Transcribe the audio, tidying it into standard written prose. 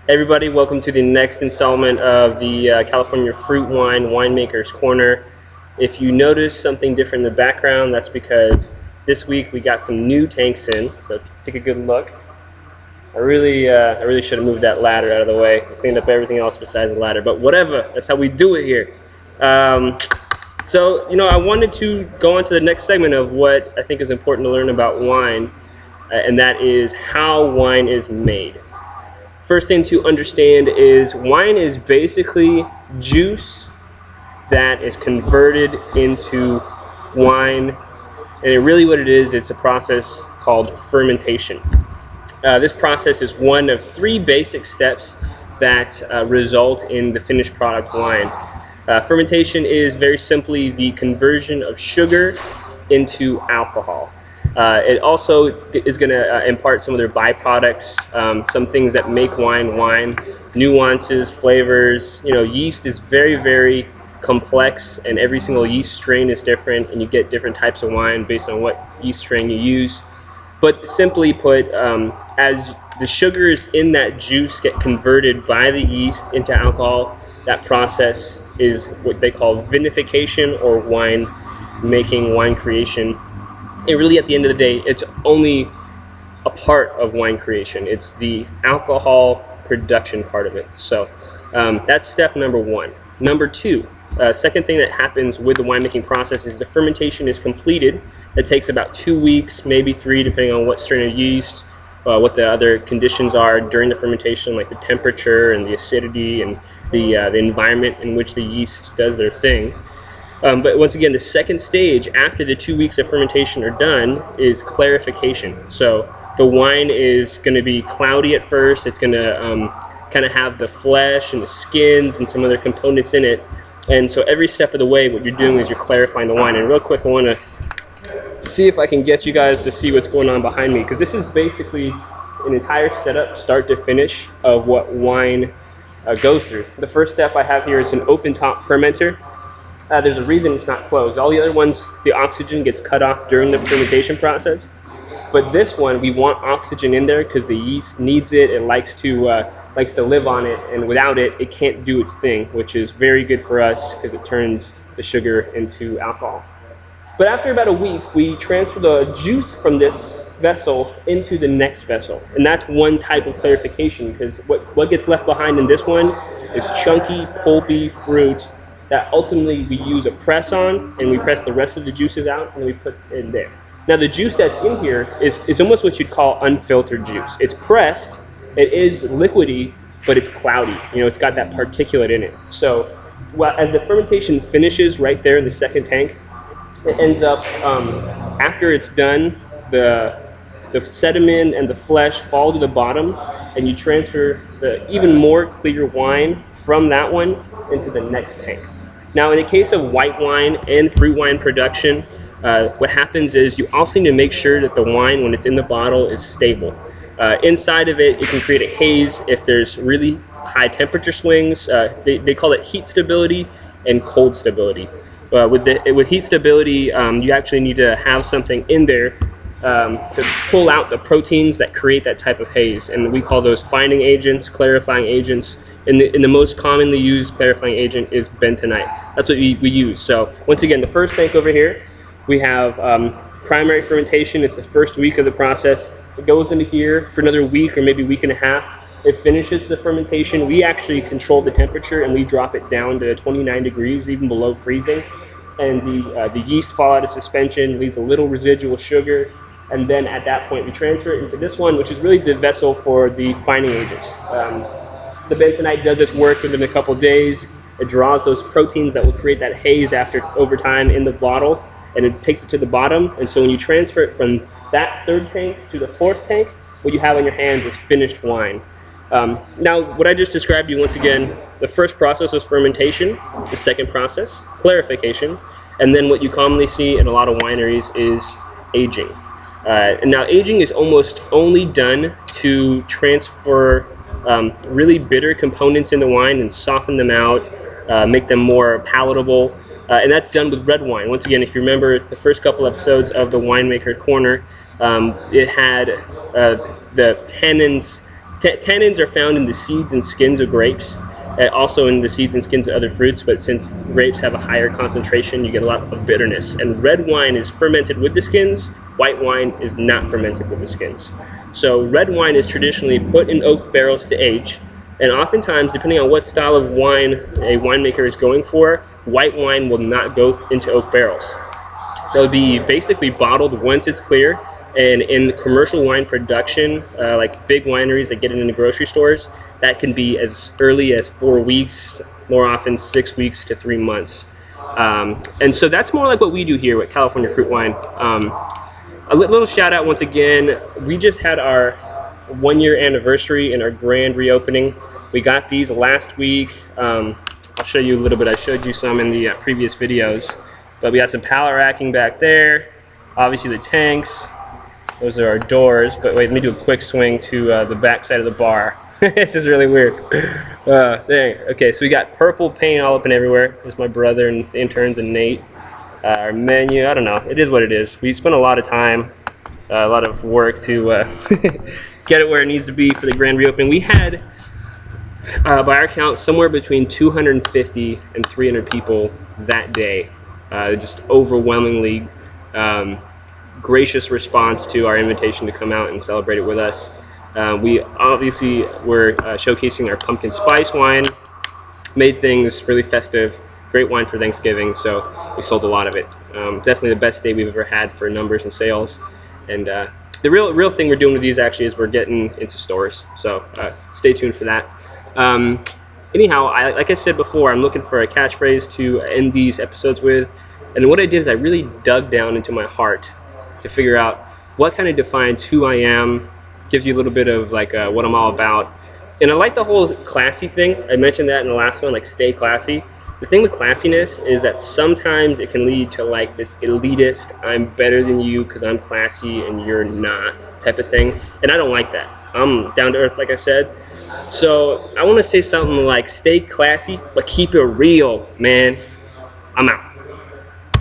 Everybody, welcome to the next installment of the California Fruit Wine Winemaker's Corner. If you notice something different in the background, that's because this week we got some new tanks in. So take a good look. I really should have moved that ladder out of the way. Cleaned up everything else besides the ladder, but whatever. That's how we do it here. So I wanted to go on to the next segment of what I think is important to learn about wine, and that is how wine is made. First thing to understand is wine is basically juice that is converted into wine, and really what it is, it's a process called fermentation. This process is one of three basic steps that result in the finished product wine. Fermentation is very simply the conversion of sugar into alcohol. It also is going to impart some of their byproducts, some things that make wine, nuances, flavors. Yeast is very, very complex, and every single yeast strain is different, and you get different types of wine based on what yeast strain you use. But simply put, as the sugars in that juice get converted by the yeast into alcohol, that process is what they call vinification, or wine making, wine creation. And really, at the end of the day, it's only a part of wine creation. It's the alcohol production part of it. So that's step number one. Number two, second thing that happens with the winemaking process is the fermentation is completed. It takes about 2 weeks, maybe 3, depending on what strain of yeast, what the other conditions are during the fermentation, like the temperature and the acidity and the environment in which the yeast does their thing. But once again, the second stage after the 2 weeks of fermentation are done is clarification. So the wine is going to be cloudy at first. It's going to kind of have the flesh and the skins and some other components in it. And so every step of the way, what you're doing is you're clarifying the wine. And real quick, I want to see if I can get you guys to see what's going on behind me, because this is basically an entire setup, start to finish, of what wine goes through. The first step I have here is an open top fermenter. There's a reason it's not closed. All the other ones, the oxygen gets cut off during the fermentation process. But this one, we want oxygen in there because the yeast needs it. It likes to live on it, and without it, it can't do its thing, which is very good for us because it turns the sugar into alcohol. But after about a week, we transfer the juice from this vessel into the next vessel. And that's one type of clarification, because what gets left behind in this one is chunky, pulpy fruit that ultimately we use a press on, and we press the rest of the juices out, and we put in there. Now the juice that's in here is almost what you'd call unfiltered juice. It's pressed, it is liquidy, but it's cloudy. It's got that particulate in it. So as the fermentation finishes right there in the second tank, it ends up, after it's done, the sediment and the flesh fall to the bottom, and you transfer the even more clear wine from that one into the next tank. Now, in the case of white wine and fruit wine production, what happens is you also need to make sure that the wine, when it's in the bottle, is stable. Inside of it, it can create a haze if there's really high temperature swings. They call it heat stability and cold stability. With heat stability, you actually need to have something in there to pull out the proteins that create that type of haze, and we call those finding agents, clarifying agents. And the most commonly used clarifying agent is bentonite. That's what we use. So once again, the first tank over here, we have primary fermentation. It's the first week of the process. It goes into here for another week or maybe week and a half. It finishes the fermentation. We actually control the temperature, and we drop it down to 29 degrees, even below freezing. And the yeast fall out of suspension, leaves a little residual sugar. And then at that point, we transfer it into this one, which is really the vessel for the finding agents. The bentonite does its work within a couple of days. It draws those proteins that will create that haze over time in the bottle, and it takes it to the bottom. And so when you transfer it from that third tank to the fourth tank, what you have on your hands is finished wine. Now, what I just described to you, once again, the first process was fermentation, the second process, clarification, and then what you commonly see in a lot of wineries is aging. And now aging is almost only done to transfer really bitter components in the wine and soften them out, make them more palatable. And that's done with red wine. Once again, if you remember the first couple episodes of the Winemaker Corner, it had the tannins Tannins are found in the seeds and skins of grapes, also in the seeds and skins of other fruits, but since grapes have a higher concentration, you get a lot of bitterness. And red wine is fermented with the skins, white wine is not fermented with the skins. So red wine is traditionally put in oak barrels to age, and oftentimes, depending on what style of wine a winemaker is going for, white wine will not go into oak barrels. They'll be basically bottled once it's clear, and in commercial wine production, like big wineries that get it into grocery stores, that can be as early as 4 weeks, more often 6 weeks to 3 months. And so that's more like what we do here with California Fruit Wine. A little shout out once again, we just had our 1-year anniversary and our grand reopening. We got these last week. I'll show you a little bit. I showed you some in the previous videos, but we got some pallet racking back there. Obviously the tanks. Those are our doors. But wait, let me do a quick swing to the back side of the bar. This is really weird. There. Okay, so we got purple paint all up and everywhere. There's my brother and the interns and Nate. Our menu, I don't know. It is what it is. We spent a lot of time, a lot of work to get it where it needs to be for the grand reopening. We had, by our count, somewhere between 250 and 300 people that day. Just overwhelmingly gracious response to our invitation to come out and celebrate it with us. We obviously were showcasing our pumpkin spice wine, made things really festive, great wine for Thanksgiving, so we sold a lot of it. Definitely the best day we've ever had for numbers and sales. And the real thing we're doing with these actually is we're getting into stores, so stay tuned for that. Anyhow, like I said before, I'm looking for a catchphrase to end these episodes with, and what I did is I really dug down into my heart to figure out what kind of defines who I am, gives you a little bit of like what I'm all about. And I like the whole classy thing. I mentioned that in the last one, like stay classy. The thing with classiness is that sometimes it can lead to like this elitist, I'm better than you because I'm classy and you're not type of thing. And I don't like that. I'm down to earth, like I said. So I want to say something like stay classy, but keep it real, man. I'm out.